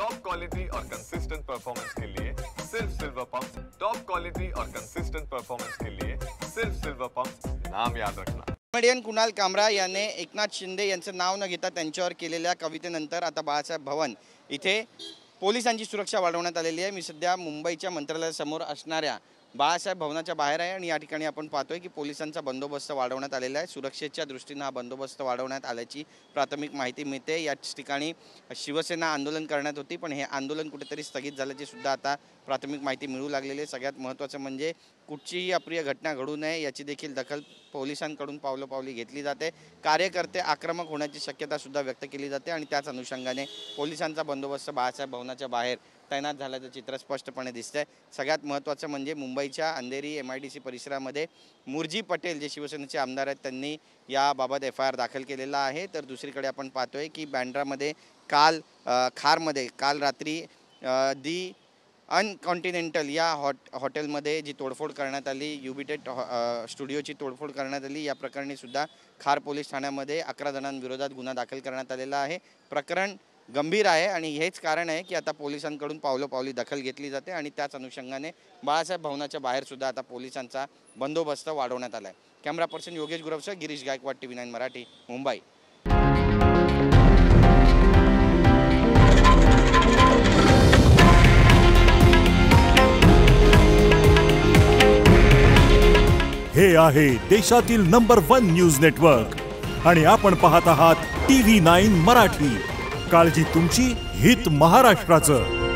Top quality और consistent performance के लिए सिर्फ सिल्वर पंप। टॉप क्वालिटी और कंसिस्टेंट परफॉर्मेंस के लिए सिर्फ सिल्वर पंप, नाम याद रखना। कॉमेडियन कुणाल कामरा याने एकनाथ शिंदे यांचं नाव न घेता त्यांच्यावर केलेल्या कवितेनंतर आता बाळासाहेब भवन इथे पोलिसांची सुरक्षा वाढवण्यात आलेली आहे। मी सध्या मुंबईच्या मंत्रालयासमोर असणाऱ्या बाळासाहेब भवनाच्या बाहेर आहे आणि या ठिकाणी आपण पाहतोय की पोलिसांचा बंदोबस्त वाढवण्यात आलेला आहे। सुरक्षेच्या दृष्टीने हा बंदोबस्त वाढवण्यात आल्याची प्राथमिक माहिती मिळते। या ठिकाणी शिवसेना आंदोलन करण्यात होती, पण हे आंदोलन कुठेतरी स्थगित झाल्याची सुद्धा आता प्राथमिक माहिती मिळू लागलेली आहे। सगळ्यात महत्त्वाचं म्हणजे कुठचीही अप्रिय घटना घडू नये याची देखील दखल पोलिसांकडून पावलोपावली घेतली जाते। कार्यकर्ते आक्रमक होण्याची शक्यता सुद्धा व्यक्त केली जाते आणि त्याच अनुषंगाने पोलिसांचा बंदोबस्त बाळासाहेब भवनाच्या बाहेर तैनात झाल्याचं चित्र स्पष्टपणे दिसतंय। सगळ्यात महत्त्वाचं म्हणजे मुंबईच्या अंधेरी MIDC परिसरामध्ये मुरजी पटेल जे शिवसेनेचे आमदार आहेत त्यांनी याबाबत FIR दाखल केलेला आहे। तर दुसरीकडे आपण पाहतोय की बँड्रामध्ये खारमध्ये काल रात्री दी अनकॉन्टिनेंटल या हॉटेलमध्ये जी तोडफोड करण्यात आली, युबिटेट स्टुडिओची तोडफोड करण्यात आली, या प्रकरणी सुद्धा खार पोलीस ठाण्यामध्ये 11 जणांविरोधात गुन्हा दाखल करण्यात आलेला आहे। प्रकरण गंभीर आहे आणि हेच कारण आहे की आता पोलिसांकडून पावलोपावली दखल घेतली जाते आणि त्याच अनुषंगाने बाळासाहेब भवनाच्या बाहेर सुद्धा आता पोलिसांचा बंदोबस्त वाढवण्यात आला आहे। कॅमेरा पर्सन योगेश गुरवसह गिरीश गायकवाड, TV9 मराठी, मुंबई। हे आहे देशातील नंबर 1 न्यूज नेटवर्क आणि आपण पाहत आहात TV9 मराठी। काळजी तुमची, हित महाराष्ट्राचं।